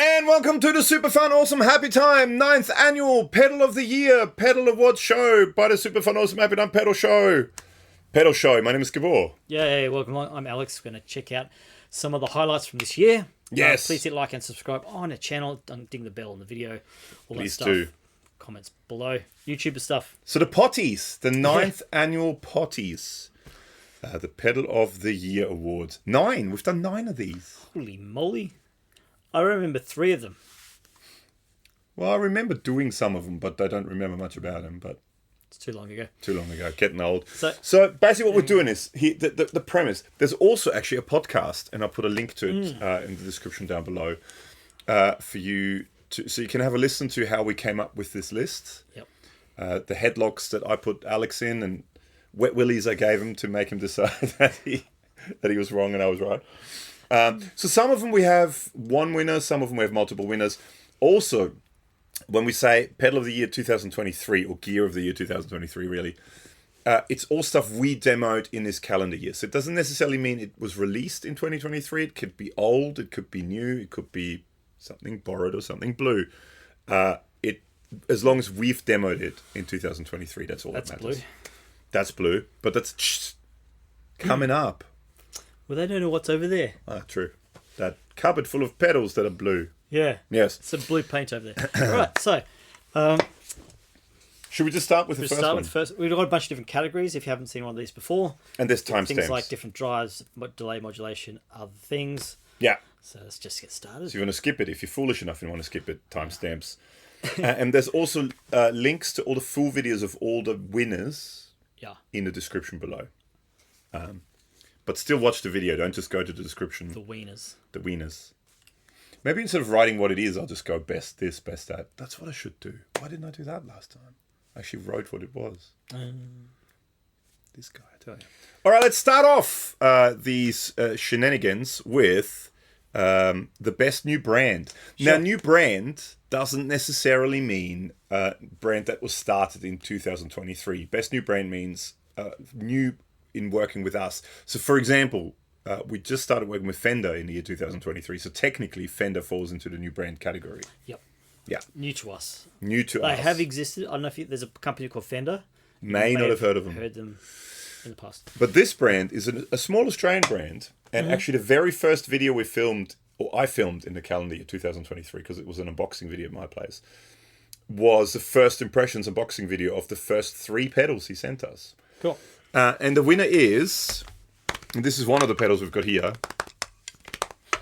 And welcome to the Super Fun Awesome Happy Time 9th annual Pedal of the Year Pedal Awards show by the Super Fun Awesome Happy Time Pedal Show. Pedal Show. My name is Gabor. Yeah, welcome along. I'm Alex. We're going to check out some of the highlights from this year. Yes. Please hit like and subscribe on the channel. Don't ding the bell on the video. All Please that stuff. do. Comments below. YouTuber stuff. So the Potties, the 9th annual Potties. The Pedal of the Year Awards. 9. We've done 9 of these. Holy moly. I remember 3 of them. Well, I remember doing some of them, but I don't remember much about them. But it's too long ago. Getting old. So basically what we're doing is, the premise, there's also actually a podcast, and I'll put a link to it in the description down below for you, so you can have a listen to how we came up with this list. Yep. The headlocks that I put Alex in, and wet willies I gave him to make him decide that he was wrong and I was right. So some of them we have one winner, some of them we have multiple winners. Also, when we say Pedal of the Year 2023, or Gear of the Year 2023 really, it's all stuff we demoed in this calendar year. So it doesn't necessarily mean it was released in 2023. It could be old, it could be new, it could be something borrowed or something blue. As long as we've demoed it in 2023, that's all that matters. Blue. That's blue, but that's coming up. Well, they don't know what's over there. Ah, true. That cupboard full of pedals that are blue. Yeah. Yes. Some blue paint over there. Right, so should we just start with the first one? We've got a bunch of different categories if you haven't seen one of these before. And there's timestamps. Things like different drives, delay modulation, other things. Yeah. So let's just get started. So you want to skip it. If you're foolish enough and want to skip it, timestamps. And there's also links to all the full videos of all the winners in the description below. But still watch the video. Don't just go to the description. The wieners. The wieners. Maybe instead of writing what it is, I'll just go best this, best that. That's what I should do. Why didn't I do that last time? I actually wrote what it was. This guy, I tell you. All right, let's start off these shenanigans with the best new brand. Sure. Now, new brand doesn't necessarily mean brand that was started in 2023. Best new brand means new in working with us. So, for example, we just started working with Fender in the year 2023. So technically, Fender falls into the new brand category. Yep. Yeah. New to us. New to us. They have existed. I don't know if there's a company called Fender. May not have heard of them. Heard them in the past. But this brand is a small Australian brand. And actually the very first video we filmed, or I filmed in the calendar year 2023, because it was an unboxing video at my place, was the first impressions unboxing video of the first 3 pedals he sent us. Cool. And the winner is, and this is one of the pedals we've got here.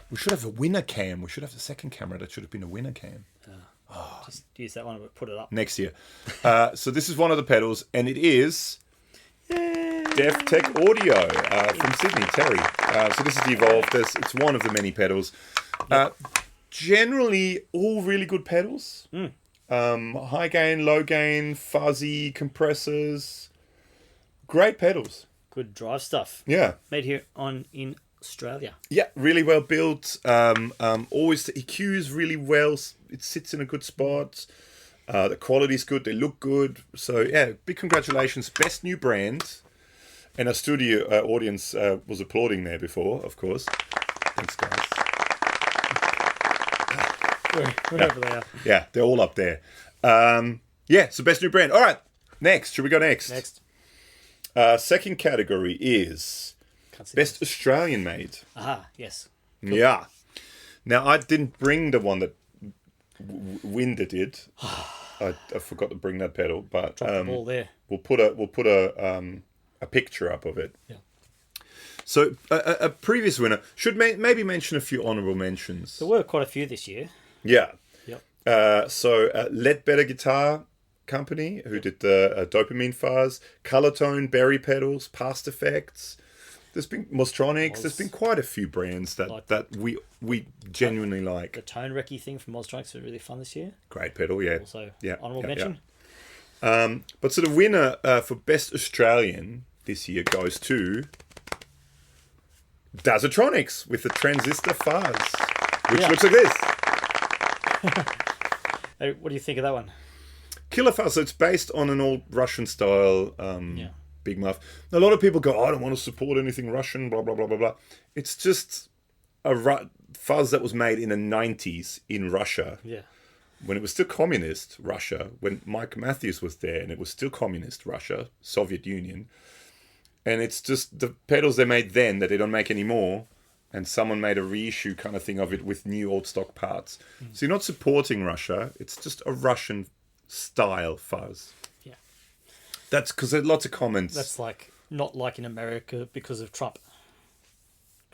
We should have a winner cam. We should have the second camera. That should have been a winner cam. Just use that one, but put it up. Next year. So this is one of the pedals, and it is Deaf Tech Audio from Sydney, Terry. So this is the Evolve. It's one of the many pedals. Generally, all really good pedals. High gain, low gain, fuzzy compressors. Great pedals. Good drive stuff. Yeah. Made here in Australia. Yeah, really well built. Always the EQ's really well. It sits in a good spot. The quality's good. They look good. So yeah, big congratulations. Best new brand. And our studio audience was applauding there before, of course. Thanks, guys. Wherever they are. Yeah, they're all up there. So best new brand. All right, next. Should we go next? Next. Second category is best Australian made. Aha, yes. Cool. Yeah. Now, I didn't bring the one that Winder did. I forgot to bring that pedal, but Drop the ball there. We'll put a picture up of it. Yeah. So a previous winner should maybe mention a few honourable mentions. There were quite a few this year. Yeah. Yep. So Ledbetter Guitar Company, who did the Dopamine Fuzz, Colortone, Berry Pedals, Past Effects. There's been Mostronics. There's been quite a few brands that we genuinely like. The Tone Recce thing from Mostronics was really fun this year. Great pedal, yeah. Also, honourable mention. Yeah. But so the winner for Best Australian this year goes to Dazatronics with the Transistor Fuzz, which looks like this. Hey, what do you think of that one? Killer Fuzz. So it's based on an old Russian style big muff. A lot of people go, I don't want to support anything Russian, blah, blah, blah, blah, blah. It's just fuzz that was made in the 90s in Russia. Yeah. When it was still communist Russia, when Mike Matthews was there and it was still communist Russia, Soviet Union. And it's just the pedals they made then that they don't make anymore. And someone made a reissue kind of thing of it with new old stock parts. So you're not supporting Russia. It's just a Russian style fuzz. Yeah. That's because there are lots of comments. That's like not like in America because of Trump.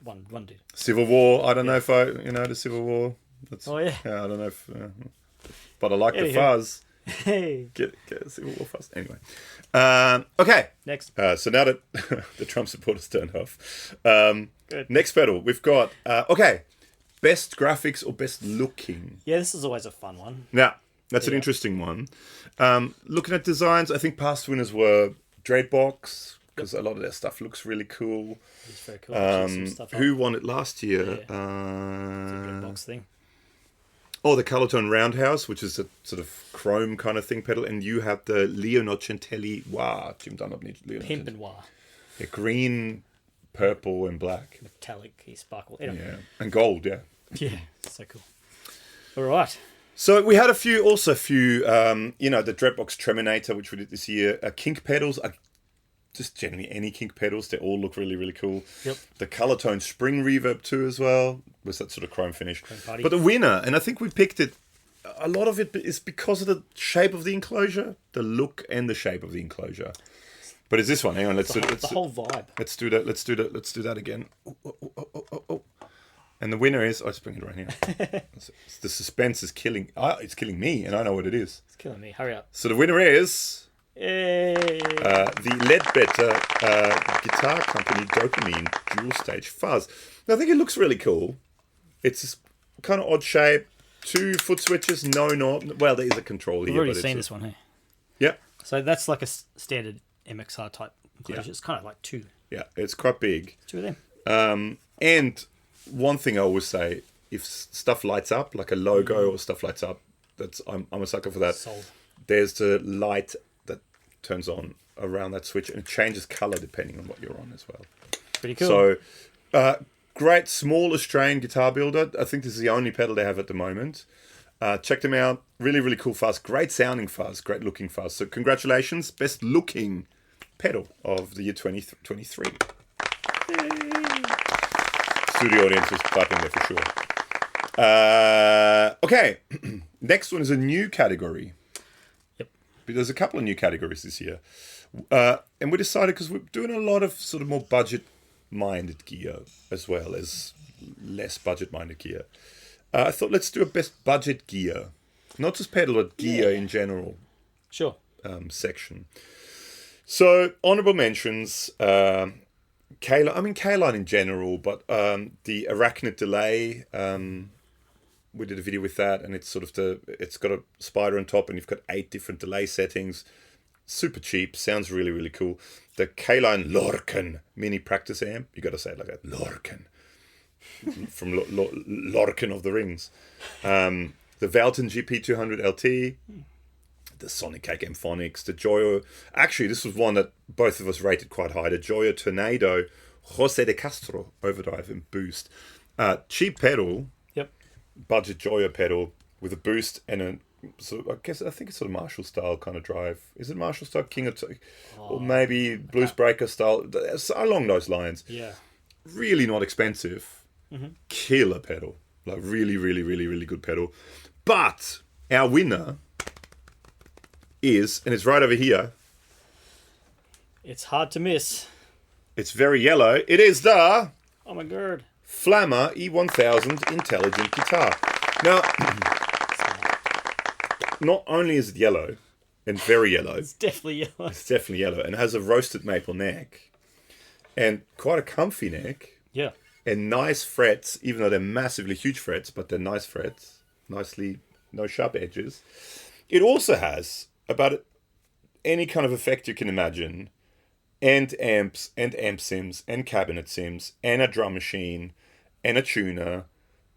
One dude. Civil War. I don't know if the Civil War. That's, Oh, yeah. I don't know if... but I like the fuzz. Hey. Get a Civil War fuzz. Anyway. Okay. Next. So now that the Trump supporters turned off. Good. Next pedal. We've got... best graphics or best looking. Yeah, this is always a fun one. Yeah. That's an interesting one. Looking at designs, I think past winners were Dreadbox, because a lot of their stuff looks really cool. It's very cool. Some stuff Who won it last year? It's a good box thing. Oh, the Colortone Roundhouse, which is a sort of chrome kind of thing pedal, and you have the Leonocentelli Jim Dunlop Pimp and Wah. Yeah, green, purple, and black. Metallic sparkle. Anyway. Yeah, and gold. Yeah. Yeah, so cool. All right. So we had a few, the Dreadbox Treminator, which we did this year. Kink pedals, just generally any kink pedals. They all look really, really cool. Yep. The Colortone Spring Reverb too as well, was that sort of chrome finish. Chrome But the winner, and I think we picked it, a lot of it is because of the shape of the enclosure, the look and the shape of the enclosure. But it's this one. Hang on, let's do the whole vibe. Let's do that. Let's do that again. Oh. And the winner is... let's bring it right here. The suspense is killing... it's killing me, and I know what it is. It's killing me. Hurry up. So the winner is... Yay. The Ledbetter guitar company Dopamine Dual Stage Fuzz. Now, I think it looks really cool. It's kind of odd shape. 2 foot switches. No knob. Well, there is a control here. We've already seen this one, hey? Yeah. So that's like a standard MXR type enclosure. Yeah. It's kind of like 2. Yeah, it's quite big. 2 of them. And... one thing I always say, if stuff lights up, like a logo or stuff lights up, I'm a sucker for that. Sold. There's the light that turns on around that switch and it changes colour depending on what you're on as well. Pretty cool. So, great small Australian guitar builder. I think this is the only pedal they have at the moment. Check them out. Really, really cool fuzz. Great sounding fuzz. Great looking fuzz. So congratulations. Best looking pedal of the year 2023. Studio audience was clapping there for sure. Okay, next one is a new category. Yep. There's a couple of new categories this year. And we decided, because we're doing a lot of sort of more budget-minded gear as well as less budget-minded gear. I thought let's do a best budget gear. Not just pedal, but gear in general. Sure. Section. So, honourable mentions... K-Line in general, but the Arachnid delay, we did a video with that, and it's it's got a spider on top, and you've got 8 different delay settings. Super cheap, sounds really, really cool. The K-Line Lorcan mini practice amp, you got to say it like that, Lorcan, from Lorcan of the Rings. The Valton GP200 LT, the Sonic Cake Amphonics, the Joyo. Actually, this was one that both of us rated quite high. The Joyo Tornado, Jose de Castro Overdrive and Boost. Cheap pedal. Yep. Budget Joyo pedal with a boost and a. So I think it's sort of Marshall style kind of drive. Is it Marshall style or maybe Blues Breaker style? Along those lines. Yeah. Really not expensive. Mm-hmm. Killer pedal. Like really, really, really, really good pedal. But our winner is, and it's right over here. It's hard to miss. It's very yellow. It is the... oh my god. Flammer E1000 Intelligent Guitar. Now, not only is it yellow, and very yellow. It's definitely yellow. It's definitely yellow, and it has a roasted maple neck. And quite a comfy neck. Yeah. And nice frets, even though they're massively huge frets, but they're nice frets. Nicely, no sharp edges. It also has about any kind of effect you can imagine, and amps, and amp sims, and cabinet sims, and a drum machine, and a tuner,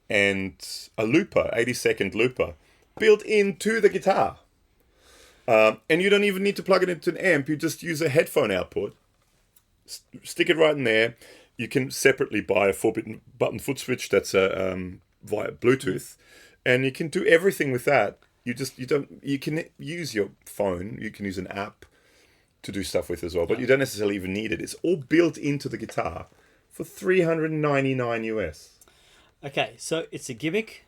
and a looper, 80-second looper, built into the guitar. And you don't even need to plug it into an amp, you just use a headphone output, stick it right in there. You can separately buy a 4-button foot switch that's a via Bluetooth, and you can do everything with that. You can use your phone, you can use an app to do stuff with as well, but you don't necessarily even need it. It's all built into the guitar for $399 US. Okay, so it's a gimmick,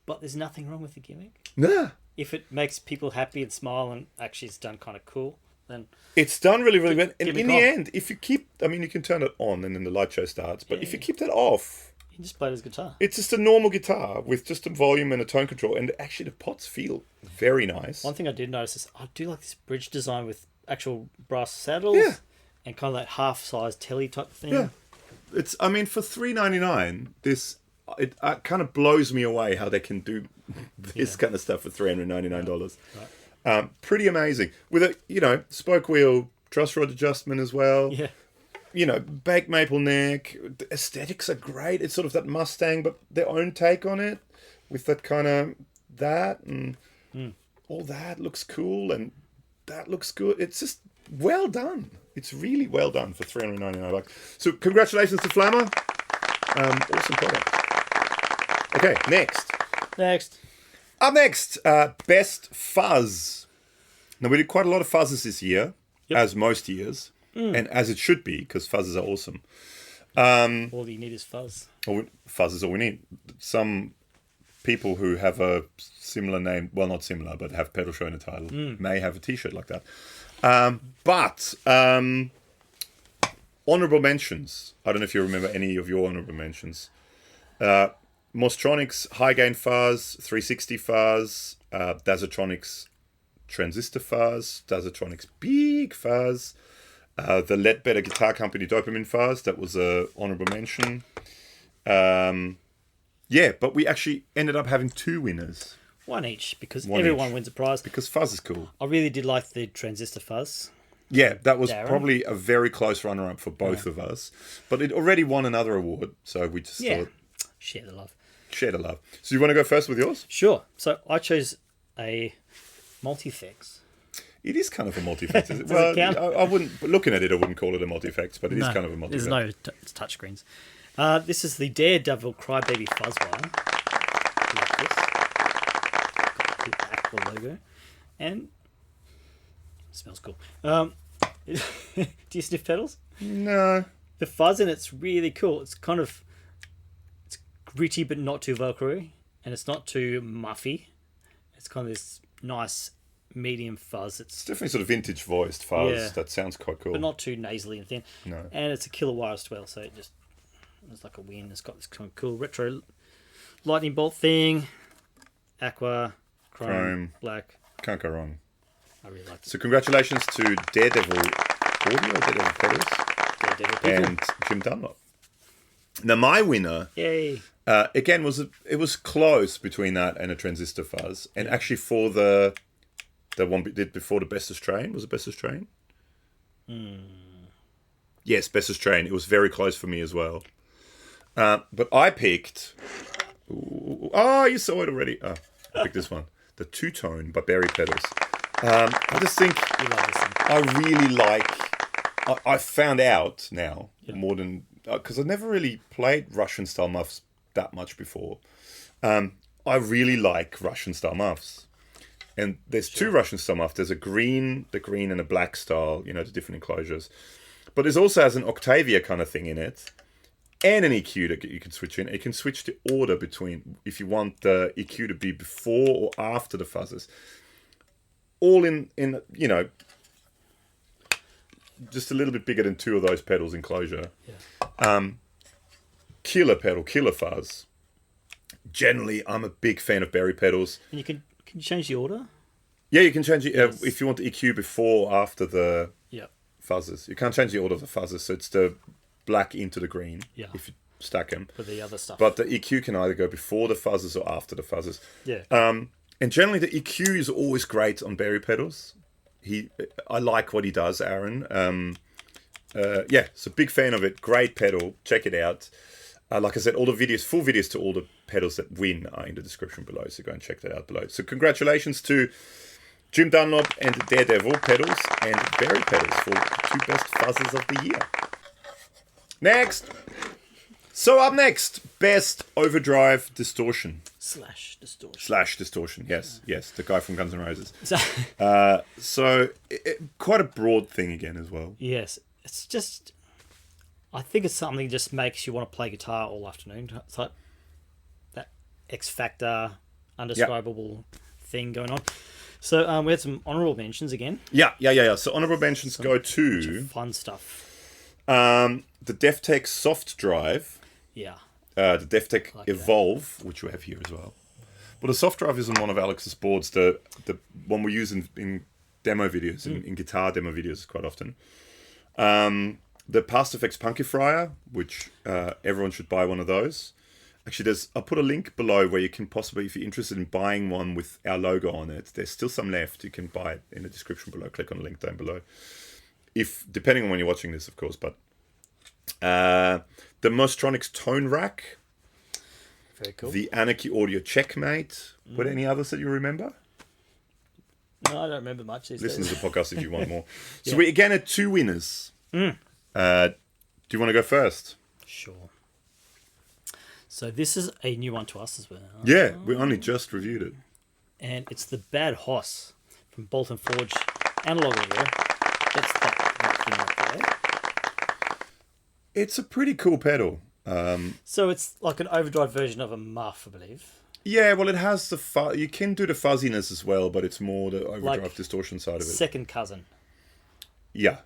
but there's nothing wrong with the gimmick. Nah. If it makes people happy and smile and actually it's done kind of cool, then... It's done really, really well. And in the end, if you keep... I mean, you can turn it on and then the light show starts, but if you keep that off... You can just play it as guitar. It's just a normal guitar with just a volume and a tone control, and actually the pots feel very nice. One thing I did notice is I do like this bridge design with actual brass saddles and kind of that half-size telly type thing. Yeah. It's, I mean, for $399, it kind of blows me away how they can do this kind of stuff for $399. Right. Pretty amazing. With a, spoke wheel, truss rod adjustment as well. Yeah. Baked maple neck. The aesthetics are great. It's sort of that Mustang, but their own take on it with that kind of that and all that looks cool and that looks good. It's just well done. It's really well done for $399. So congratulations to Flammer. Awesome product. Okay, next. Up next, best fuzz. Now, we did quite a lot of fuzzes this year, as most years, and as it should be, because fuzzes are awesome. All you need is fuzz. Fuzz is all we need. Some people who have a similar name, well, not similar, but have pedal show in the title, may have a t-shirt like that. But honourable mentions. I don't know if you remember any of your honourable mentions. Mostronics high gain fuzz, 360 fuzz, Dazatronics transistor fuzz, Dazatronics big fuzz, the Ledbetter Guitar Company dopamine fuzz, that was a honourable mention. But we actually ended up having two winners. One each, because everyone wins a prize. Because fuzz is cool. I really did like the transistor fuzz. Yeah, that was probably a very close runner-up for both of us. But it already won another award, so we just thought... Share the love. Share the love. So you want to go first with yours? Sure. So I chose a multi-effects. It is kind of a multi-effects. Does it count? I wouldn't... Looking at it, I wouldn't call it a multi-effects, but it is kind of a multi-effects. There's no it's touchscreens. This is the Daredevil Crybaby Fuzz one. Like this. Got the back logo. And it smells cool. Do you sniff pedals? No. The fuzz in it's really cool. It's kind of... It's gritty but not too Velcro-y. And it's not too muffy. It's kind of this nice medium fuzz. It's definitely sort of vintage voiced fuzz. Yeah. That sounds quite cool. But not too nasally and thin. No. And it's a killer wire as well, so it's like a win. It's got this kind of cool retro lightning bolt thing. Aqua, chrome, black. Can't go wrong. I really like it. So congratulations to Daredevil Audio, Daredevil Pedals, and Jim Dunlop. Now my winner, again it was close between that and a transistor fuzz, and actually for the one we did before the Best Australian, was it Best Australian? Yes, Best Australian. It was very close for me as well. But I picked. Oh, you saw it already. Oh, I picked this one, the Two Tone by Berry Pedals. I just think I really like. I found out now more than because I never really played Russian style muffs that much before. I really like Russian style muffs, and there's two Russian style muffs. There's the green and a black style. The different enclosures, but there's also has an Octavia kind of thing in it, and an EQ that you can switch in. You can switch the order between if you want the EQ to be before or after the fuzzes. All in just a little bit bigger than two of those pedals enclosure. Killer pedal, killer fuzz. Generally, I'm a big fan of Berry pedals. And can you change the order? Yeah, you can change it if you want the EQ before or after the fuzzes. You can't change the order of the fuzzes, so it's the black into the green if you stack them. For the other stuff. But the EQ can either go before the fuzzes or after the fuzzes. Yeah. And generally, the EQ is always great on Berry pedals. I like what he does, Aaron. So big fan of it. Great pedal. Check it out. Like I said, all the videos, full videos to all the pedals that win are in the description below. So go and check that out below. So congratulations to Jim Dunlop and Daredevil pedals and Berry pedals for the two best fuzzes of the year. Next. So up next, best overdrive distortion. Slash distortion. Slash distortion, yes. The guy from Guns N' Roses. So, So quite a broad thing again as well. yes, it's just... I think it's something that just makes you want to play guitar all afternoon. It's like that X Factor, undescribable thing going on. So we had some honourable mentions again. Yeah. So honourable mentions go to... Fun stuff. the DefTech Soft Drive. Yeah. The DefTech Like Evolve, which we have here as well. Well, the soft drive is on one of Alex's boards, the one we use in demo videos, in guitar demo videos quite often. The Past Effects Punkifier, which everyone should buy one of those. Actually, I'll put a link below where you can possibly, if you're interested in buying one with our logo on it, there's still some left. You can buy it in the description below. Click on the link down below. Depending on when you're watching this, of course. But the Mostronics Tone Rack. Very cool. The Anarchy Audio Checkmate. Were there any others that you remember? No, I don't remember much these Listen days. to the podcast if you want more. So we again had 2 winners. Do you want to go first? Sure. So this is a new one to us as well. Yeah, we only just reviewed it. And it's the Bad Hoss from Bolt and Forge Analog Audio. That's that thing right there. It's a pretty cool pedal. So it's like an overdrive version of a muff, I believe. Yeah, well, it has the you can do the fuzziness as well, but it's more the overdrive Like distortion side of it. Second cousin Yeah,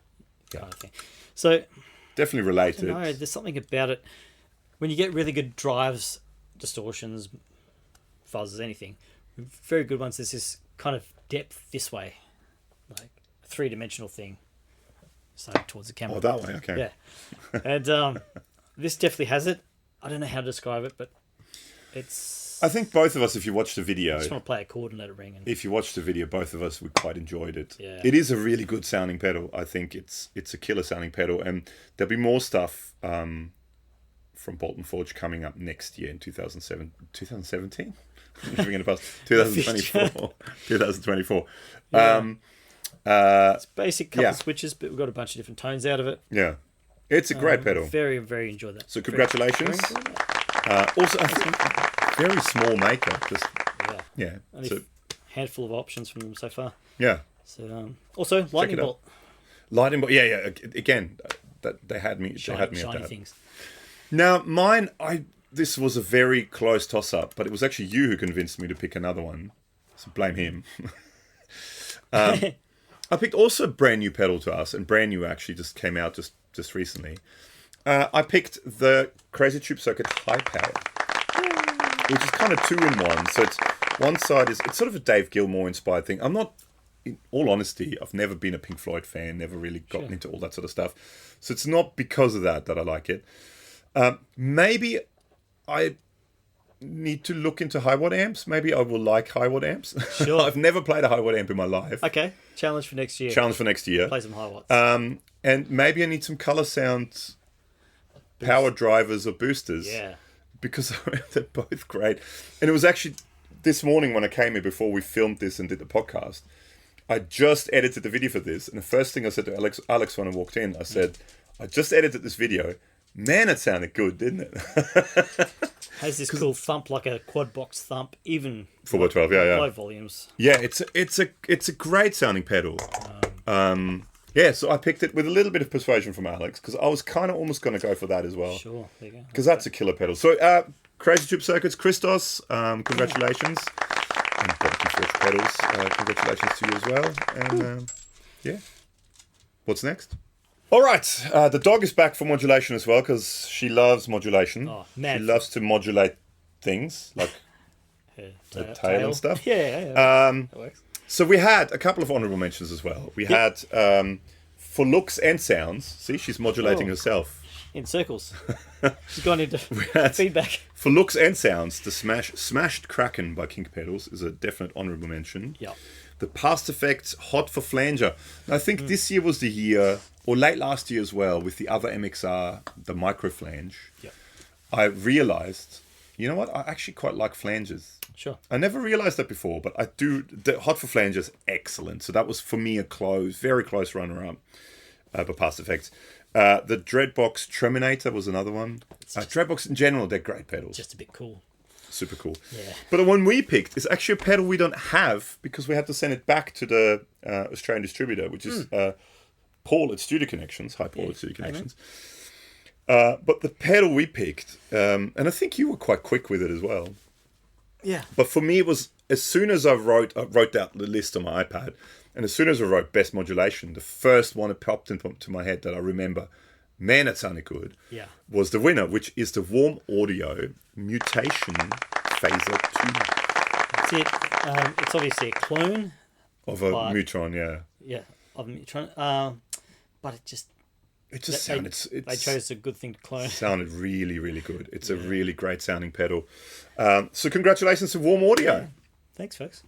kind of thing. So definitely related. no, there's something about it. When you get really good drives, distortions, fuzzes, anything, very good ones, there's this kind of depth this way, like a 3-dimensional thing. So towards the camera. Oh, that way, okay. Yeah. And this definitely has it. I don't know how to describe it, but it's... I think both of us, if you watch the video... I just want to play a chord and let it ring. And... If you watch the video, both of us, we quite enjoyed it. Yeah. It is a really good sounding pedal. I think it's a killer sounding pedal. And there'll be more stuff from Bolt and Forge coming up next year in 2017? Living in the past. 2024. 2024. it's basic couple switches, but we've got a bunch of different tones out of it. Yeah. It's a great pedal. Very, very enjoyed that. So congratulations. Also, I think very small maker. Just yeah. Only So, handful of options from them so far. yeah. So also lightning it out. bolt, Lightning bolt. Yeah. Again, that they had me. shiny, They had me shiny at that. things. Now mine, this was a very close toss up, but it was actually you who convinced me to pick another one. So blame him. I picked also a brand new pedal to us, and brand new actually just came out just recently. I picked the Crazy Tube Circuit High Power, which is kind of 2-in-1. So it's one side it's sort of a Dave Gilmour inspired thing. I'm not, in all honesty, I've never been a Pink Floyd fan, never really gotten into all that sort of stuff. So it's not because of that I like it. Maybe I need to look into high watt amps. Maybe I will like high watt amps. Sure. I've never played a high watt amp in my life. Okay, challenge for next year. Challenge for next year. Play some high watts. And maybe I need some color sound power drivers or boosters. Yeah. Because they're both great. And it was actually this morning when I came here before we filmed this and did the podcast, I just edited the video for this. And the first thing I said to Alex when I walked in, I said, I just edited this video. Man, it sounded good, didn't it? Has this cool thump, like a quad box thump, even 4x12, yeah. low volumes. Yeah, it's a great sounding pedal. Yeah, so I picked it with a little bit of persuasion from Alex because I was kind of almost going to go for that as well. Sure, there you go. Because that's a killer pedal. So, Crazy Tube Circuits, Christos, congratulations. And Bolt and Forge pedals, congratulations to you as well. And yeah, what's next? All right, the dog is back for modulation as well because she loves modulation. Oh, man. She loves to modulate things like the tail and stuff. Yeah. That works. So we had a couple of honourable mentions as well. We had, for looks and sounds, see, she's modulating herself. In circles. She's gone into feedback. For looks and sounds, the Smashed Kraken by Kink Pedals is a definite honourable mention. Yeah. The Past Effects Hot for Flanger. And I think this year was the year, or late last year as well, with the other MXR, the Micro Flange. Yeah. I realised, you know what, I actually quite like flanges. Sure. I never realised that before, but I do. The Hot for Flanges, excellent. So that was for me a very close runner-up by Past Effects. The Dreadbox Treminator was another one. Dreadbox in general, they're great pedals. Just a bit cool. Super cool. Yeah. But the one we picked is actually a pedal we don't have because we had to send it back to the Australian distributor, which is Paul at Studio Connections. Hi, Paul at Studio Connections. But the pedal we picked, and I think you were quite quick with it as well. Yeah. But for me, it was as soon as I wrote out the list on my iPad, and as soon as I wrote Best Modulation, the first one that popped into my head that I remember, man, it sounded good, was the winner, which is the Warm Audio Mutation Phaser 2. That's it. It's obviously a clone. Of a Mutron, yeah. Yeah, of a Mutron. But it just sounded... They chose a good thing to clone. Sounded really, really good. It's a really great sounding pedal. So congratulations to Warm Audio. Yeah. Thanks, folks.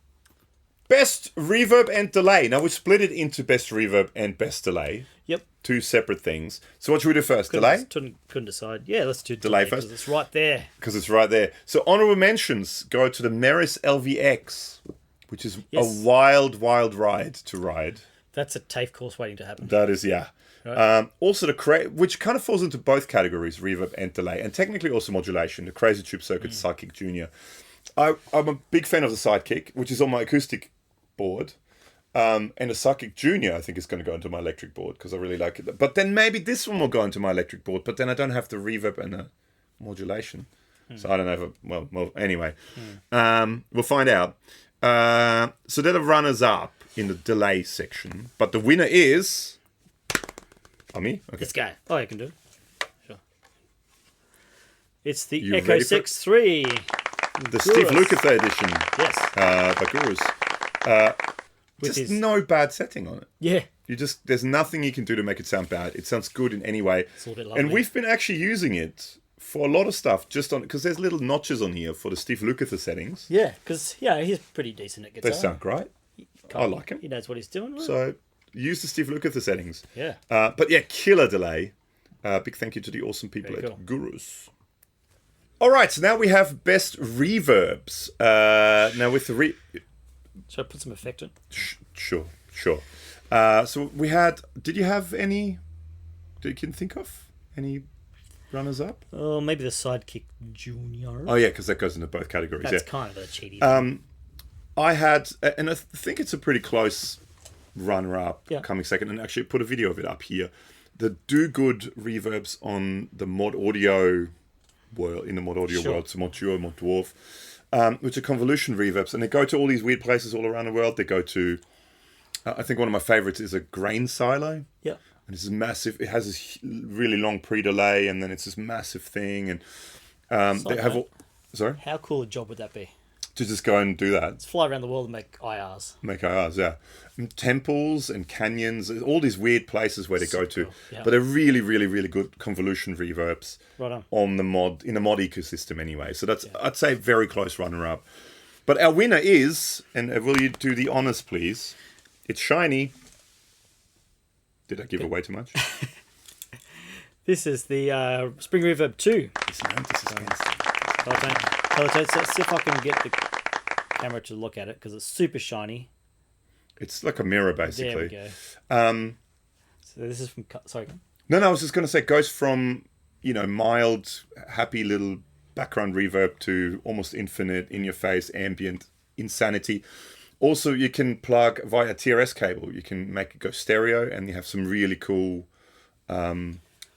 Best reverb and delay. Now we split it into best reverb and best delay. Yep. Two separate things. So what should we do first? Delay? Couldn't decide. Yeah, let's do delay first. Because it's right there. Because it's right there. So honorable mentions go to the Meris LVX, which is a wild, wild ride to ride. That's a TAFE course waiting to happen. That is, yeah. Right. Also, which kind of falls into both categories, reverb and delay, and technically also modulation, the Crazy Tube Circuit Sidekick Junior. I'm a big fan of the Sidekick, which is on my acoustic board. And the Sidekick Junior, I think, is going to go into my electric board because I really like it. But then maybe this one will go into my electric board, but then I don't have the reverb and the modulation. So I don't know if well, anyway. We'll find out. So they're the runners-up in the delay section. But the winner is... me? Okay. This guy. Oh, you can do it. Sure. It's the You Echo ready for it? 6.3. The Steve Lukather edition. Yes. By Gurus. Just no bad setting on it. Yeah. There's nothing you can do to make it sound bad. It sounds good in any way. It's all a bit lovely. And we've been actually using it for a lot of stuff because there's little notches on here for the Steve Lukather settings. Yeah, because he's pretty decent at guitar. They sound great. I like him. He knows what he's doing. Right? So use the Steve Lukather settings. Yeah. But yeah, killer delay. Big thank you to the awesome people Very at cool. Gurus. All right, so now we have best reverbs. Now with the Should I put some effect in? Sure. So we had... Did you have any... That you can think of? Any runners-up? Oh, maybe the Sidekick Junior. Oh, yeah, because that goes into both categories. That's yeah. kind of a cheaty thing. I had... And I think it's a pretty close runner-up coming second. And actually put a video of it up here. The do-good reverbs on the Mod Audio world, in the Mod Audio world. So Mod Duo, Mod Dwarf. Which are convolution reverbs. And they go to all these weird places all around the world. They go to... I think one of my favorites is a grain silo. Yeah. And it's massive. It has this really long pre-delay, and then it's this massive thing. And they have all... Sorry? How cool a job would that be? To just go and do that. Let's fly around the world and make IRs. Make IRs, yeah. And temples and canyons, all these weird places where they go to. Cool. Yeah. But they're really, really, really good convolution reverbs. Right on the mod, in the mod ecosystem anyway. So that's, I'd say, very close runner-up. But our winner is, and will you do the honors, please? It's shiny. Did I give away too much? This is the Spring Reverb 2. It's no suspense. Let's see if I can get the camera to look at it because it's super shiny. It's like a mirror, basically. There we go. So this is from... Sorry. No, I was just going to say it goes from, mild, happy little background reverb to almost infinite, in-your-face, ambient insanity. Also, you can plug via TRS cable. You can make it go stereo, and you have some really cool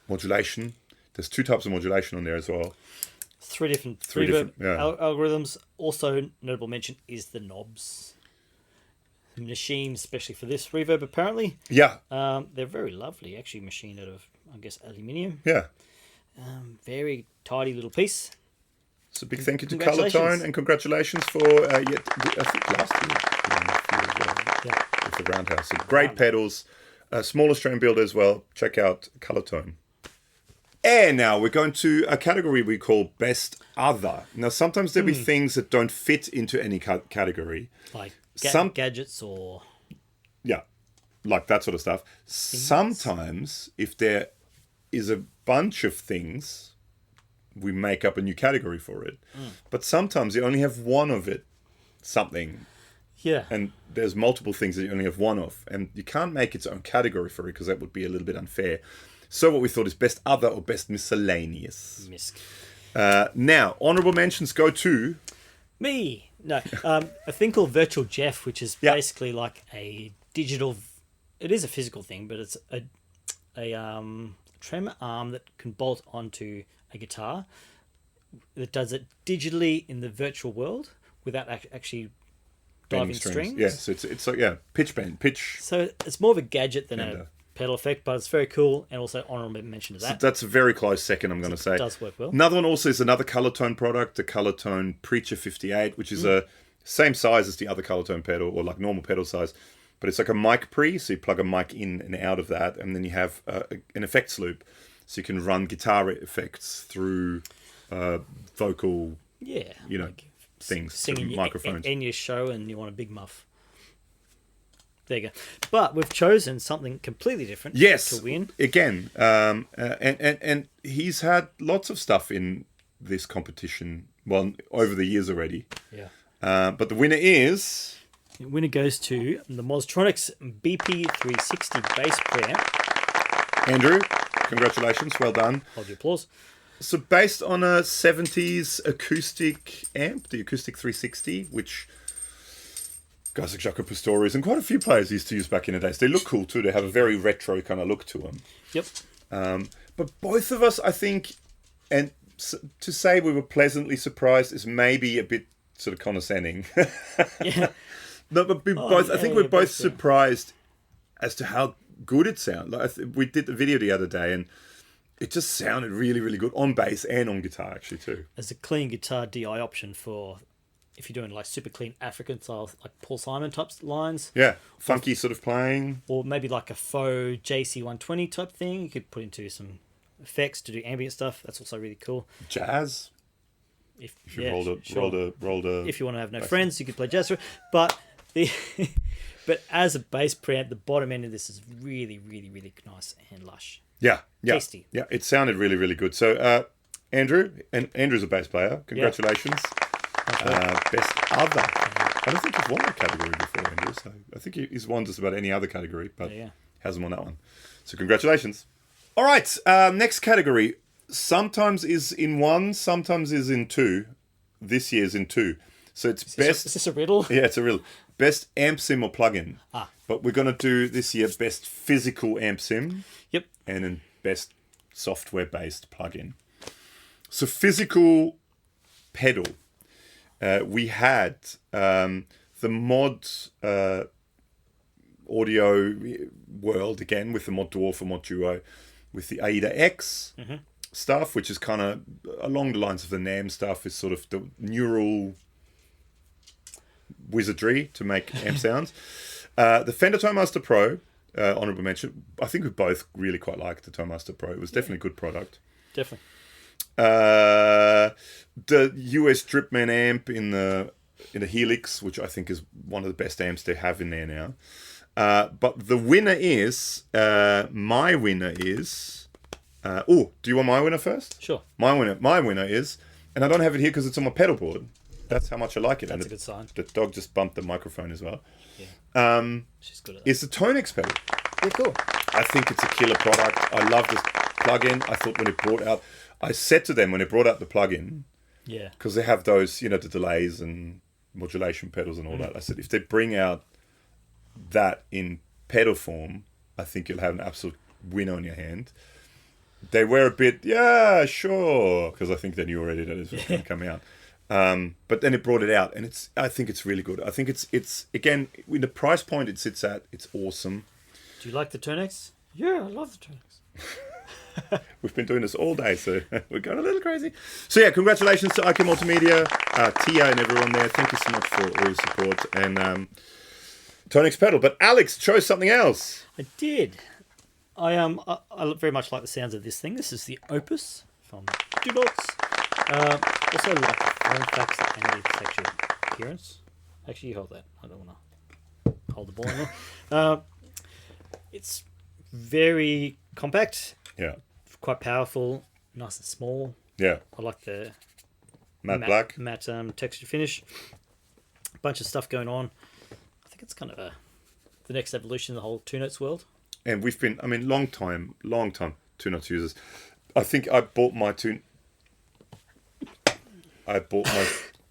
modulation. There's 2 types of modulation on there as well. 3 different algorithms. Also, notable mention is the knobs. Machined especially for this reverb, apparently. Yeah. They're very lovely, actually machined out of, I guess, aluminium. Yeah. Very tidy little piece. So big thank you to Colortone, and congratulations for, I think last year with the Roundhouse. So great pedals, small Australian builder as well. Check out Colortone. And now we're going to a category we call Best Other. Now, sometimes there'll be things that don't fit into any category. Like Some gadgets or... Yeah, like that sort of stuff. Sometimes, if there is a bunch of things, we make up a new category for it. But sometimes you only have one of it, something. Yeah. And there's multiple things that you only have one of. And you can't make its own category for it because that would be a little bit unfair. So what we thought is best other or best miscellaneous. Misc. Now, honourable mentions go to... Me. No. A thing called Virtual Jeff, which is basically like a digital... It is a physical thing, but it's a tremor arm that can bolt onto a guitar that does it digitally in the virtual world without actually diving strings. Yeah, so it's like, pitch. So it's more of a gadget than a pedal effect, but it's very cool, and also honourable mention to that. So that's a very close second, I'm going to say. It does work well. Another one also is another Colortone product, the Colortone Preacher 58, which is a same size as the other Colortone pedal, or like normal pedal size, but it's like a mic pre, so you plug a mic in and out of that, and then you have an effects loop, so you can run guitar effects through vocal, things, singing microphones. in your show, and you want a big muff. There you go. But we've chosen something completely different. Yes, to win again, and he's had lots of stuff in this competition. Well, over the years already. Yeah. But the winner is. The winner goes to the Mostronics BP360 bass preamp. Andrew, congratulations, well done. Hold your applause. So based on a 70s acoustic amp, the Acoustic 360, which guys like Jaco Pastorius and quite a few players used to use back in the days. They look cool too. They have a very retro kind of look to them. Yep. But both of us, I think, and to say we were pleasantly surprised is maybe a bit sort of condescending. Yeah. No, but I think we're both surprised as to how good it sounds. Like we did the video the other day, and it just sounded really, really good on bass and on guitar, actually, too. As a clean guitar DI option for if you're doing like super clean African style, like Paul Simon type lines. Yeah, funky sort of playing. Or maybe like a faux JC120 type thing. You could put into some effects to do ambient stuff. That's also really cool. Jazz. If you rolled a. If you want to have no friends, you could play jazz. But but as a bass preamp, the bottom end of this is really, really, really nice and lush. Yeah. Tasty. Yeah, it sounded really, really good. So, Andrew, and Andrew's a bass player. Congratulations. Best other. I don't think he's won that category before, Andrew. So I think he's won just about any other category, but hasn't won that one. So congratulations. All right, next category. Sometimes is in one, sometimes is in two. This year's in two. So it's best. Is this a riddle? Yeah, it's a riddle. Best amp sim or plugin. But we're going to do this year best physical amp sim. Yep. And then best software-based plugin. So physical pedal. We had the mod audio world again with the Mod Dwarf and Mod Duo with the AIDA X stuff, which is kind of along the lines of the NAMM stuff, is sort of the neural wizardry to make amp sounds. The Fender ToneMaster Pro, honorable mention. I think we both really quite liked the ToneMaster Pro. It was definitely a good product. Definitely. The US Dripman amp in the Helix, which I think is one of the best amps they have in there now. But the winner is my winner is. Do you want my winner first? Sure. My winner is, and I don't have it here because it's on my pedal board. That's how much I like it. That's a good sign. The dog just bumped the microphone as well. Yeah. She's good at that. It's the Tonex pedal. Yeah, cool. I think it's a killer product. I love this plugin. I thought when it brought out, I said to them when it brought out the plugin, because they have those, the delays and modulation pedals and all that. I said if they bring out that in pedal form, I think you'll have an absolute winner on your hand. They were a bit, sure, because I think they knew already that it was going to come out. But then it brought it out, and I think it's really good. I think it's again, with the price point it sits at, it's awesome. Do you like the Tonex? Yeah, I love the Tonex. We've been doing this all day, so we're going a little crazy. So yeah, congratulations to IK Multimedia, Tia and everyone there. Thank you so much for all your support and Tonex pedal. But Alex chose something else. I did. I very much like the sounds of this thing. This is the Opus from Dudots. Also like the form factor and the texture appearance. Actually, you hold that. I don't want to hold the ball anymore. It's very compact. Yeah. Quite powerful. Nice and small. Yeah. I like the matte black. Matte texture finish. A bunch of stuff going on. I think it's kind of the next evolution in the whole two notes world. And we've been, long time, Two Notes users. I think I bought my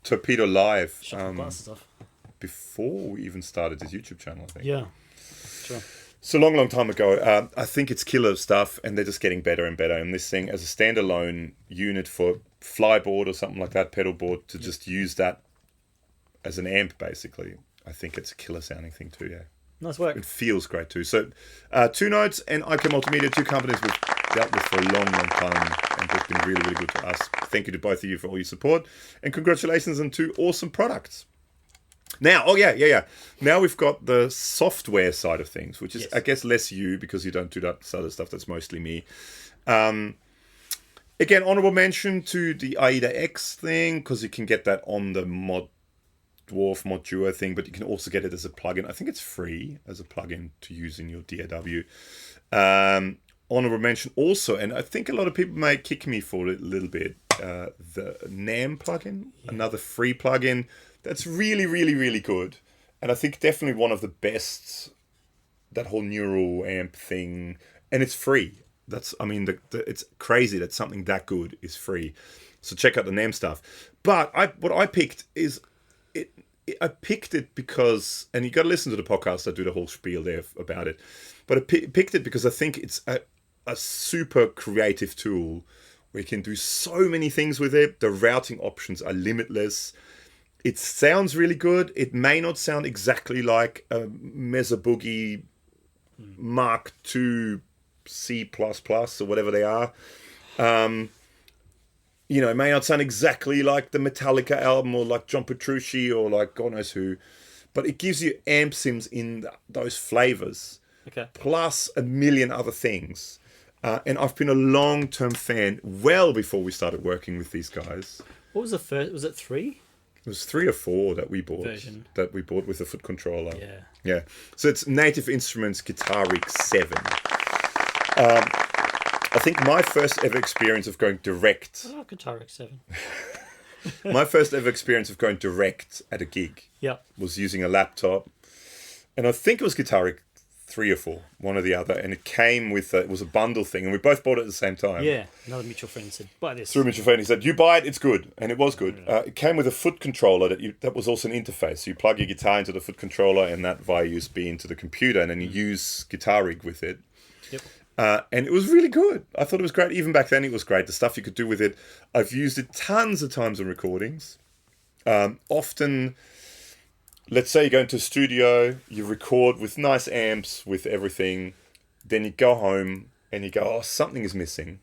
Torpedo Live Glasses off. before we even started this YouTube channel, I think. Yeah, sure. So long time ago. I think it's killer stuff, and they're just getting better and better. And this thing, as a standalone unit for flyboard or something like that, pedal board, to just use that as an amp, basically, I think it's a killer sounding thing too, yeah. Nice work. It feels great too. So, Two Notes and IK Multimedia, two companies we've dealt with for a long time, and they've been really, really good to us. Thank you to both of you for all your support, and congratulations on two awesome products. Now, now we've got the software side of things, which is, Yes. I guess, less you, because you don't do that other stuff. That's mostly me. Again, honorable mention to the AIDA X thing, because you can get that on the Dwarf Mod Duo thing, but you can also get it as a plugin. I think it's free as a plugin to use in your DAW. Honorable mention also, and I think a lot of people may kick me for it a little bit, the NAM plugin, another free plugin that's really, really, really good. And I think definitely one of the best, that whole neural amp thing, and it's free. It's crazy that something that good is free. So check out the NAM stuff. But what I picked is, I picked it because, and you got to listen to the podcast, I do the whole spiel there about it, but I picked it because I think it's a super creative tool where you can do so many things with it. The routing options are limitless. It sounds really good. It may not sound exactly like a Mesa Boogie Mark II C++ or whatever they are. It may not sound exactly like the Metallica album or like John Petrucci or like God knows who, but it gives you amp sims in those flavors, plus a million other things. And I've been a long-term fan well before we started working with these guys. What was the first? Was it 3? It was 3 or 4 that we bought. Version. That we bought with a foot controller. Yeah. Yeah. So it's Native Instruments Guitar Rig 7. I think my first ever experience of going direct. Oh, Guitar Rig 7. My first ever experience of going direct at a gig. Yeah. Was using a laptop, and I think it was Guitar Rig 3 or 4, one or the other, and it came with it was a bundle thing, and we both bought it at the same time. Yeah. Another mutual friend said, "Buy this." Through a mutual friend, he said, "You buy it, it's good," and it was good. It came with a foot controller that was also an interface. So you plug your guitar into the foot controller, and that via USB into the computer, and then you use Guitar Rig with it. Yep. And it was really good. I thought it was great. Even back then, it was great. The stuff you could do with it. I've used it tons of times on recordings. Often, let's say you go into a studio, you record with nice amps, with everything. Then you go home and you go, oh, something is missing.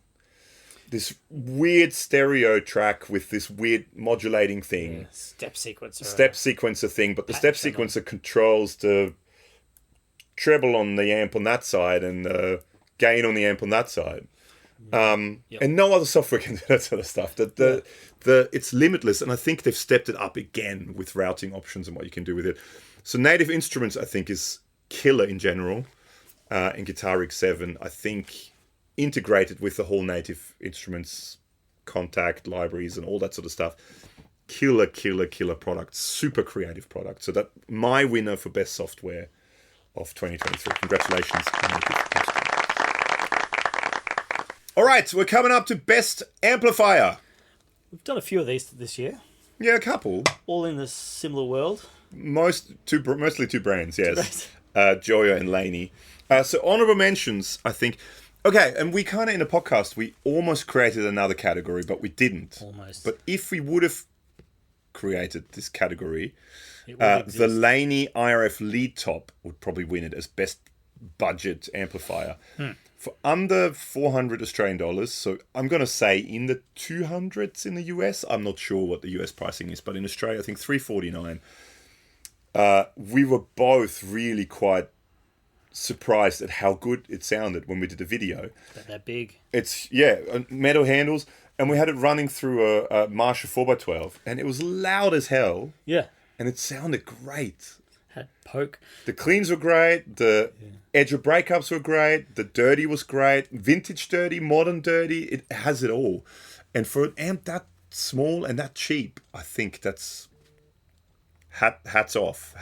This weird stereo track with this weird modulating thing. Yeah. Step sequencer. Step sequencer thing. But the step sequencer controls the treble on the amp on that side and the gain on the amp on that side. And no other software can do that sort of stuff. It's limitless, and I think they've stepped it up again with routing options and what you can do with it. So Native Instruments, I think, is killer in general. And Guitar Rig 7, I think, integrated with the whole Native Instruments contact libraries and all that sort of stuff. Killer product. Super creative product. So that my winner for best software of 2023. Congratulations. All right, so we're coming up to best amplifier. We've done a few of these this year. Yeah, a couple. All in the similar world. Mostly two brands, yes. Joyo and Laney. So honorable mentions, I think. Okay, and we kind of, in the podcast, we almost created another category, but we didn't. Almost. But if we would have created this category, the Laney IRF lead top would probably win it as best budget amplifier. For under $400 Australian dollars, so I'm going to say in the 200s in the US. I'm not sure what the US pricing is, but in Australia, I think $349. We were both really quite surprised at how good it sounded when we did the video. That big. It's, metal handles, and we had it running through a Marshall 4x12, and it was loud as hell. Yeah. And it sounded great. Had poke. The cleans were great. The edge of breakups were great. The dirty was great. Vintage dirty, modern dirty. It has it all. And for an amp that small and that cheap, I think that's hats off.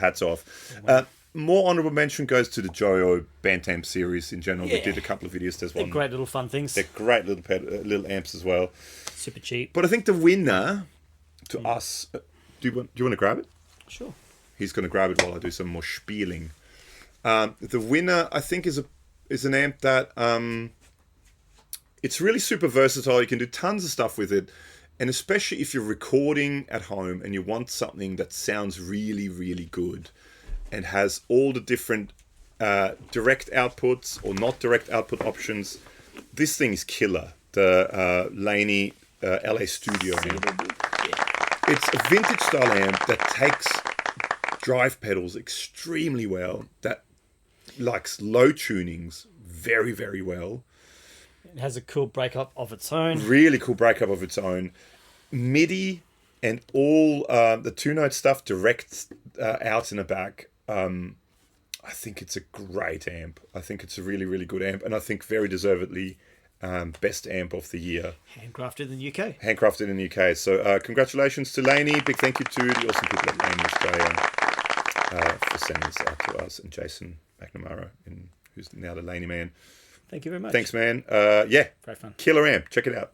more honourable mention goes to the Joyo Bantamp series in general. Yeah. We did a couple of videos. There's They're one. great little fun things. They're great little amps as well. Super cheap. But I think the winner to us. Do you want to grab it? Sure. He's going to grab it while I do some more spieling. The winner, I think, is an amp that it's really super versatile. You can do tons of stuff with it, and especially if you're recording at home and you want something that sounds really, really good and has all the different direct outputs or not direct output options. This thing is killer. The Laney LA Studio amp. It's a vintage style amp that takes drive pedals extremely well, that likes low tunings very, very well. It has a cool breakup of its own. Really cool breakup of its own. MIDI and all the two-note stuff direct out in the back. I think it's a great amp. I think it's a really, really good amp, and I think very deservedly best amp of the year. Handcrafted in the UK. Handcrafted in the UK. So congratulations to Laney. Big thank you to the awesome people at Laney Australia for sending this out to us, and Jason McNamara, who's now the Laney man. Thank you very much. Thanks, man. Yeah, Very fun. killer amp. Check it out.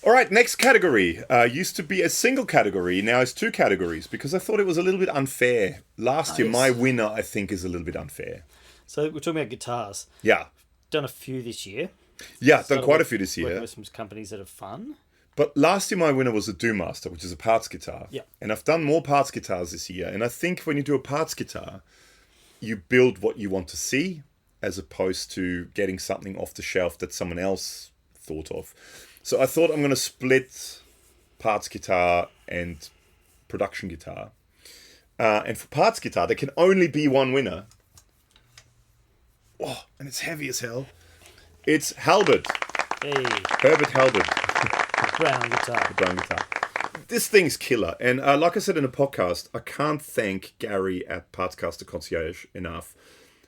All right, next category. Used to be a single category, now it's two categories, because I thought it was a little bit unfair. Last year, my winner, I think, is a little bit unfair. So we're talking about guitars. Yeah. Done a few this year. Yeah, done Started quite a with- few this Working year. with some companies that are fun. But last year, my winner was the Doom Master, which is a parts guitar. Yeah. And I've done more parts guitars this year. And I think when you do a parts guitar, you build what you want to see, as opposed to getting something off the shelf that someone else thought of. So I thought I'm going to split parts guitar and production guitar. And for parts guitar, there can only be one winner. Oh, and it's heavy as hell. It's Halbert. Hey, Herbert Halbert. brown guitar. Brown guitar. This thing's killer. And like I said in the podcast, I can't thank Gary at Partscaster Concierge enough,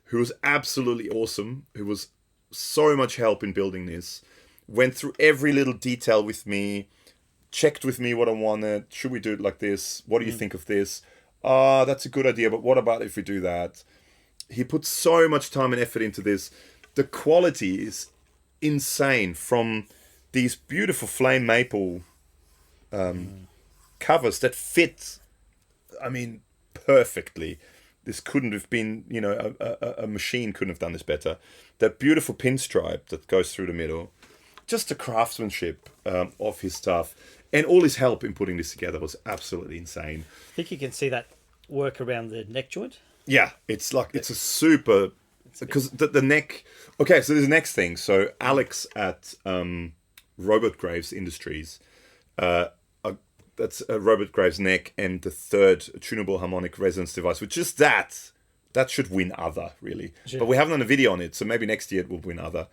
who was absolutely awesome, who was so much help in building this, went through every little detail with me, checked with me what I wanted. Should we do it like this? What do you think of this? That's a good idea, but what about if we do that? He put so much time and effort into this. The quality is insane, from these beautiful flame maple covers that fit, I mean, perfectly. This couldn't have been, a machine couldn't have done this better. That beautiful pinstripe that goes through the middle. Just the craftsmanship of his stuff. And all his help in putting this together was absolutely insane. I think you can see that work around the neck joint. Yeah, it's a super... Because the neck... Okay, so there's the next thing. So Alex at Robert Graves Industries... that's Robert Graves' neck and the third tunable harmonic resonance device, which is that should win other, really. Sure. But we haven't done a video on it, so maybe next year it will win other.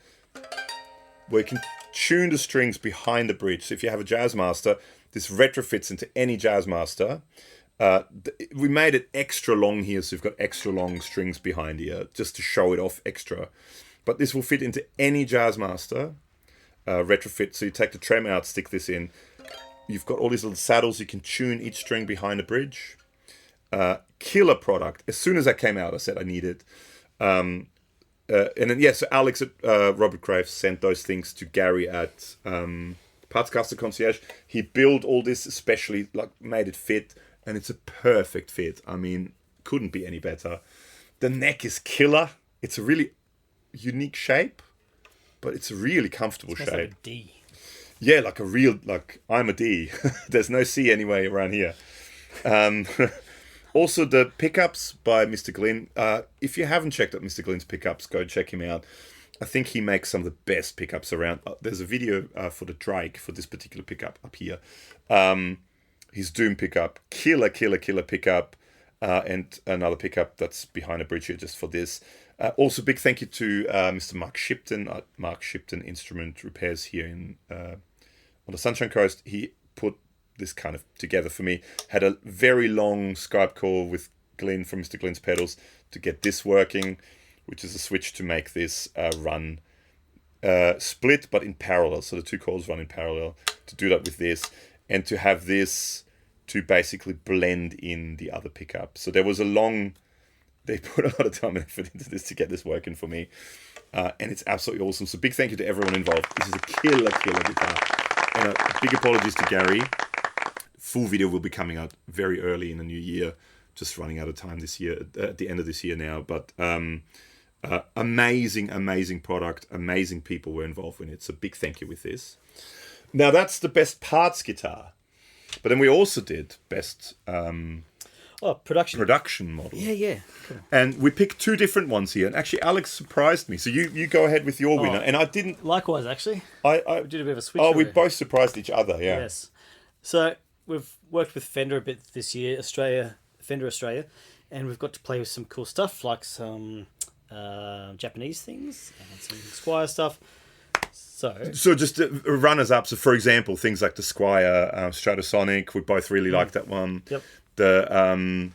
Where you can tune the strings behind the bridge. So if you have a Jazzmaster, this retrofits into any Jazzmaster. We made it extra long here, so you've got extra long strings behind here, just to show it off extra. But this will fit into any Jazzmaster retrofit. So you take the trem out, stick this in. You've got all these little saddles. You can tune each string behind the bridge. Killer product. As soon as that came out, I said I need it. And then, so Alex at Robert Graves sent those things to Gary at Partscaster Concierge. He built all this, especially, made it fit. And it's a perfect fit. I mean, couldn't be any better. The neck is killer. It's a really unique shape, but it's a really comfortable shape. Like a D. Yeah, like a real, I'm a D. There's no C anyway around here. Also, the pickups by Mr. Glynn. If you haven't checked out Mr. Glynn's pickups, go check him out. I think he makes some of the best pickups around. There's a video for the Drake for this particular pickup up here. His Doom pickup. Killer pickup. And another pickup that's behind a bridge here just for this. Also, big thank you to Mr. Mark Shipton at Mark Shipton Instrument Repairs here on the Sunshine Coast. He put this kind of together for me. Had a very long Skype call with Glynn from Mr. Glynn's Pedals to get this working, which is a switch to make this run split but in parallel. So the two calls run in parallel. To do that with this, and to have this to basically blend in the other pickup. So there was a long They put a lot of time and effort into this to get this working for me. And it's absolutely awesome. So big thank you to everyone involved. This is a killer guitar. And big apologies to Gary. Full video will be coming out very early in the new year. Just running out of time this year, at the end of this year now. But amazing product. Amazing people were involved in it. So big thank you with this. Now that's the best parts guitar. But then we also did best... production model. Yeah. Cool. And we picked 2 different ones here. And actually, Alex surprised me. So you go ahead with your winner. And I didn't... Likewise, actually. We did a bit of a switch. Oh, we both surprised each other, yeah. Yes. So we've worked with Fender a bit this year, Fender Australia. And we've got to play with some cool stuff, like some Japanese things and some Squire stuff. So just runners-up. So, for example, things like the Squire Stratosonic. We both really like that one. Yep. The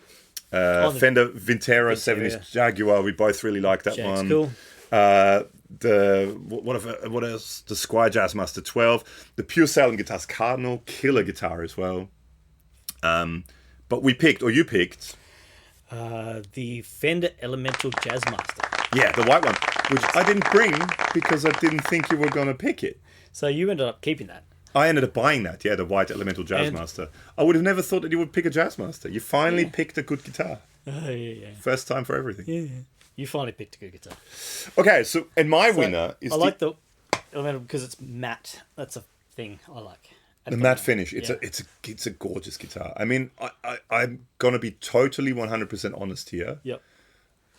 Fender Vintera 70s Jaguar, we both really like that one. Cool. What else? The Squire Jazzmaster 12, the Pure Sailing Guitars Cardinal, killer guitar as well. But you picked the Fender Elemental Jazzmaster. Yeah, the white one, which I didn't bring because I didn't think you were going to pick it. So you ended up keeping that. I ended up buying that, the white Elemental Jazzmaster. I would have never thought that you would pick a Jazzmaster. You finally picked a good guitar. Yeah. First time for everything. Yeah. You finally picked a good guitar. Okay, so, and my winner is... I like the Elemental because it's matte. That's a thing I like. The matte finish. It's a gorgeous guitar. I mean, I'm going to be totally 100% honest here. Yep.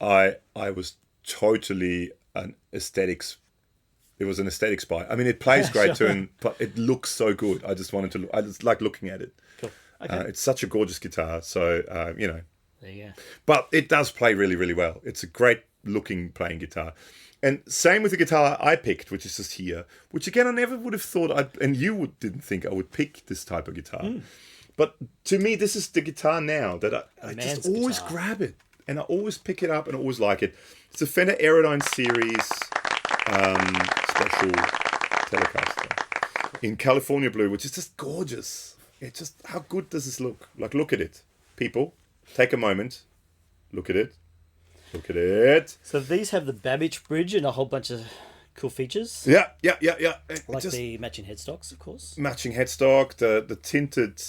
I was totally an aesthetics... It was an aesthetics buy. I mean, it plays great too, but it looks so good. I just like looking at it. Cool. Okay. It's such a gorgeous guitar. So, There you go. But it does play really, really well. It's a great looking playing guitar. And same with the guitar I picked, which is just here, which again, I never would have thought didn't think I would pick this type of guitar. But to me, this is the guitar now that I just always grab it. And I always pick it up and I always like it. It's a Fender Aerodyne Series special Telecaster in California blue, which is just gorgeous. It's just, how good does this look? Like, look at it. People, take a moment. Look at it. Look at it. So these have the Babbage bridge and a whole bunch of cool features. Yeah. Like the matching headstocks, of course. Matching headstock, the tinted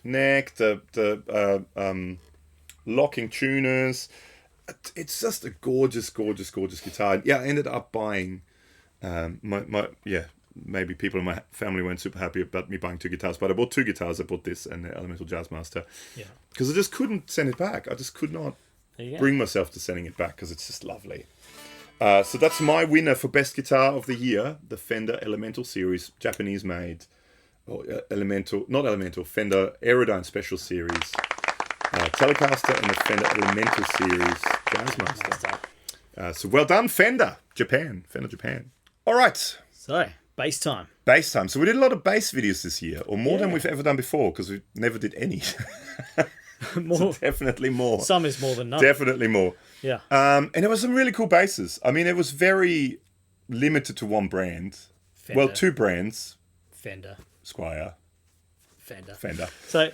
neck, the locking tuners. It's just a gorgeous guitar. Yeah, I ended up buying maybe people in my family weren't super happy about me buying 2 guitars, but I bought 2 guitars. I bought this and the Elemental Jazzmaster. Yeah. Because I just couldn't send it back. I just could not bring myself to sending it back because it's just lovely. So that's my winner for best guitar of the year, the Fender Elemental Series, Japanese made, or Fender Aerodyne Special Series, Telecaster, and the Fender Elemental Series Jazzmaster. So well done, Fender Japan. All right. So, bass time. So we did a lot of bass videos this year, or more than we've ever done before, because we never did any. More. So definitely more. Some is more than none. Definitely more. Yeah. And there were some really cool basses. I mean, it was very limited to one brand. Fender. Well, 2 brands. Fender. Squire. Fender. So,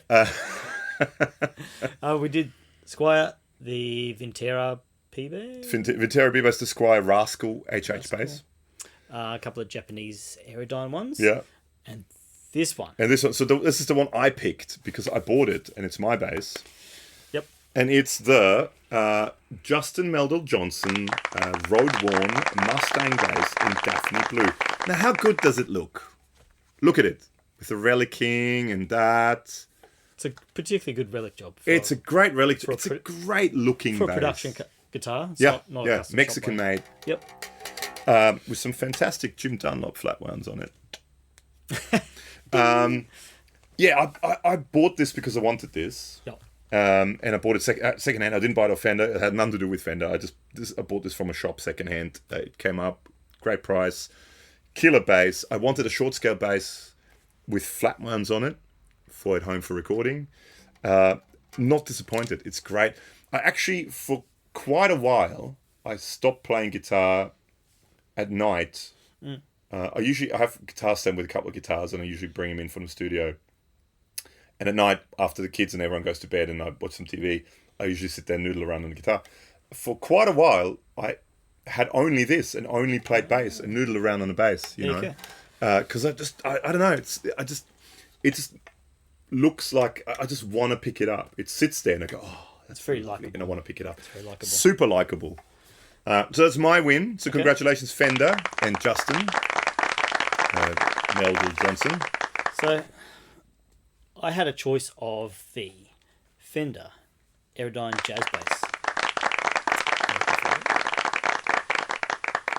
we did Squire, the Vintera P-Bass. Vintera P-Bass, the Squire Rascal HH bass. A couple of Japanese Aerodyne ones. Yeah. And this one. This is the one I picked because I bought it and it's my bass. Yep. And it's the Justin Meldal Johnson Road Worn Mustang bass in Daphne Blue. Now, how good does it look? Look at it. With the relicking and that. It's a particularly good relic job. It's a great relic job. It's a great looking for bass. For a production guitar. It's not a custom Mexican made. Yep. With some fantastic Jim Dunlop flat wounds on it. I bought this because I wanted this. Yep. And I bought it secondhand. I didn't buy it off Fender. It had nothing to do with Fender. I bought this from a shop secondhand. It came up, great price, killer bass. I wanted a short scale bass with flat wounds on it for at home for recording. Not disappointed. It's great. I actually, for quite a while, I stopped playing guitar at night. I have a guitar stand with a couple of guitars, and I usually bring them in from the studio. And at night, after the kids and everyone goes to bed and I watch some TV, I usually sit there and noodle around on the guitar. for quite a while, I had only this and only played bass and noodled around on the bass, you know. Because I don't know, it just looks like I just want to pick it up. It sits there and I go, oh, that's very lovely, likeable. and I want to pick it up. It's very likeable. Super likeable. So that's my win. So congratulations, Fender and Justin. Melville Johnson. So I had a choice of the Fender Aerodyne Jazz Bass.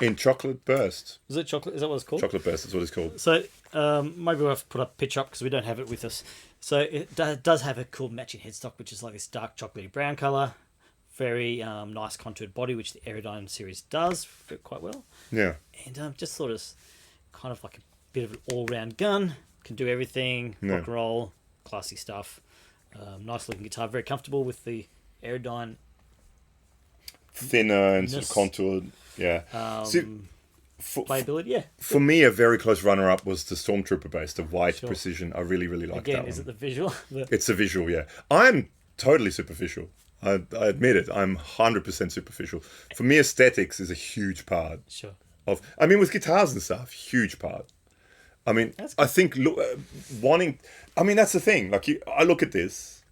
In Chocolate Burst. Is it chocolate? Is that what it's called? Chocolate Burst is what it's called. So maybe we'll have to put up a picture up because we don't have it with us. So it does have a cool matching headstock, which is like this dark chocolatey brown colour. Very nice contoured body, which the Aerodyne series does quite well. Yeah. And just sort of kind of like a bit of an all-round gun. Can do everything. Rock and roll. Classy stuff. Nice looking guitar. Very comfortable with the Aerodyne. Thinner and sort of contoured. Yeah. Playability, yeah. For me, a very close runner-up was the Stormtrooper bass, the white precision. I really, really like that one. Is it the visual? It's the visual, yeah. I'm totally superficial. I admit it. I'm 100% superficial. For me, aesthetics is a huge part. Sure. I mean, with guitars and stuff, huge part. I mean, I think wanting... I mean, that's the thing. Like, I look at this,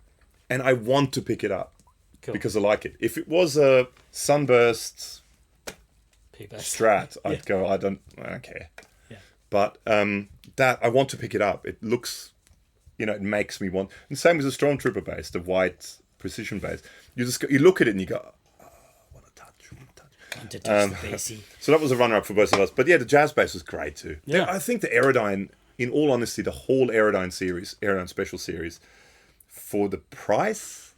and I want to pick it up because I like it. If it was a Sunburst Strat, I'd go, I don't care. Yeah. But that, I want to pick it up. It looks, it makes me want... And same as the Stormtrooper bass, the white precision bass. You look at it and you go, oh, I want to touch. To touch the bassy. So that was a runner-up for both of us. But yeah, the jazz bass was great too. Yeah. I think the Aerodyne, in all honesty, the whole Aerodyne series, Aerodyne Special series, for the price,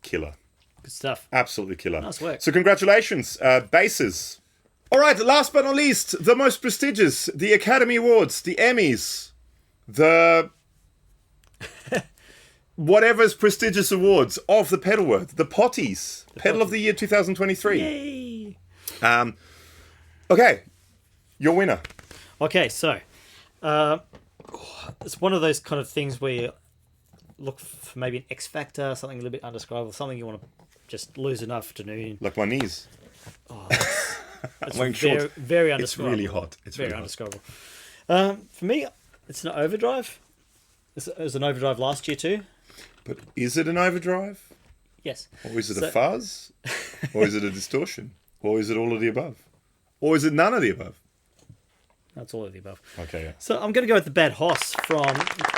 killer. Good stuff. Absolutely killer. Nice work. So congratulations, basses. All right, last but not least, the most prestigious, the Academy Awards, the Emmys, the... whatever's prestigious awards of the pedal world, the Potties, Pedal of the Year 2023. Yay! Okay, your winner. Okay, so it's one of those kind of things where you look for maybe an X factor, something a little bit undescribable, something you want to just lose an afternoon. Like my knees. Oh, that's wearing shorts. Very undescribable. It's really hot. It's very really undescribable. For me, it's an Overdrive. It was an Overdrive last year too. But is it an Overdrive? Yes. Or is it a Fuzz? Or is it a Distortion? Or is it all of the above? Or is it none of the above? That's all of the above. Okay, yeah. So I'm going to go with the Bad Hoss from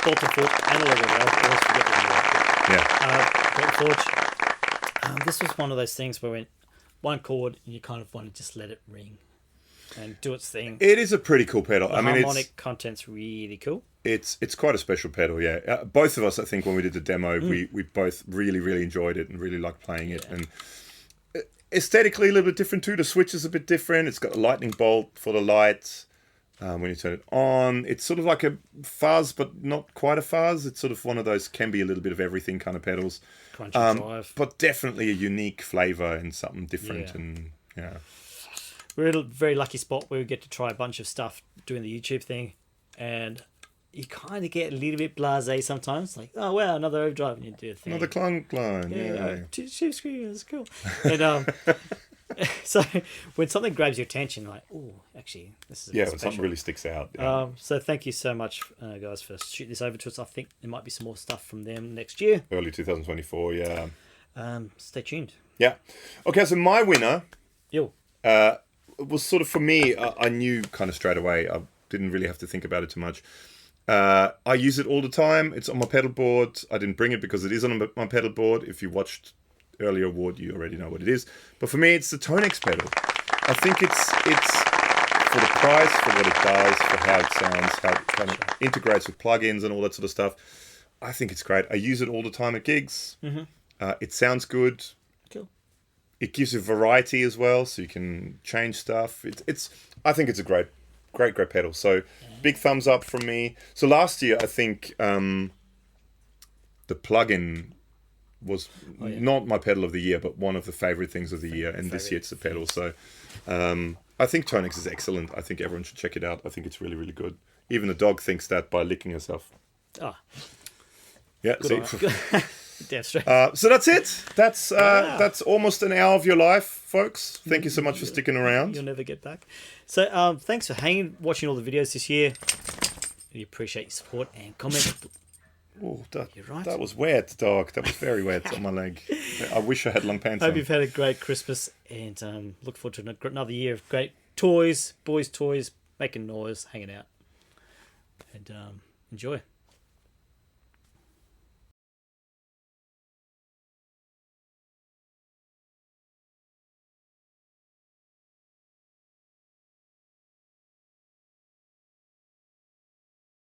Bolton Forge Analog. I always forget the name. Bolton Forge. This was one of those things where we went one chord and you kind of want to just let it ring and do its thing. It is a pretty cool pedal. The harmonic content's really cool. It's quite a special pedal, yeah. Both of us, I think, when we did the demo, we both really, really enjoyed it and really liked playing it. And aesthetically, a little bit different too. The switch is a bit different. It's got a lightning bolt for the lights. When you turn it on, it's sort of like a fuzz, but not quite a fuzz. It's sort of one of those can be a little bit of everything kind of pedals. Crunchy drive. But definitely a unique flavour and something different. Yeah. And yeah, we're in a very lucky spot where we get to try a bunch of stuff doing the YouTube thing, and you kind of get a little bit blasé sometimes, like, oh wow, another Overdrive, and you do a thing. Another clunk line, yeah. Two screws, that's cool. And so when something grabs your attention, like, oh, actually, this is when something really sticks out. Yeah. So thank you so much, guys, for shooting this over to us. I think there might be some more stuff from them next year. Early 2024, yeah. Stay tuned. Yeah. Okay, so my winner was sort of, for me, I knew kind of straight away. I didn't really have to think about it too much. I use it all the time. It's on my pedal board. I didn't bring it because it is on my pedal board. If you watched earlier award, you already know what it is. But for me, it's the Tonex pedal. I think it's for the price, for what it does, for how it sounds, how it kind of integrates with plugins and all that sort of stuff. I think it's great. I use it all the time at gigs. It sounds good. Cool. It gives you variety as well, so you can change stuff. I think it's a great pedal. So big thumbs up from me. So last year, I think the plugin was not my pedal of the year, but one of the favorite things of the year. And this year it's the pedal. So I think Tonex is excellent. I think everyone should check it out. I think it's really, really good. Even the dog thinks that by licking herself. Ah. Yeah. See? Damn straight. So that's it. That's almost an hour of your life, folks. Thank you so much for sticking around. You'll never get back. So thanks for watching all the videos this year. We appreciate your support and comment. Oh, You're right. that was wet, dog. That was very wet on my leg. I wish I had long pants Hope on. you've had a great Christmas and look forward to another year of great toys, boys' toys, making noise, hanging out, and enjoy.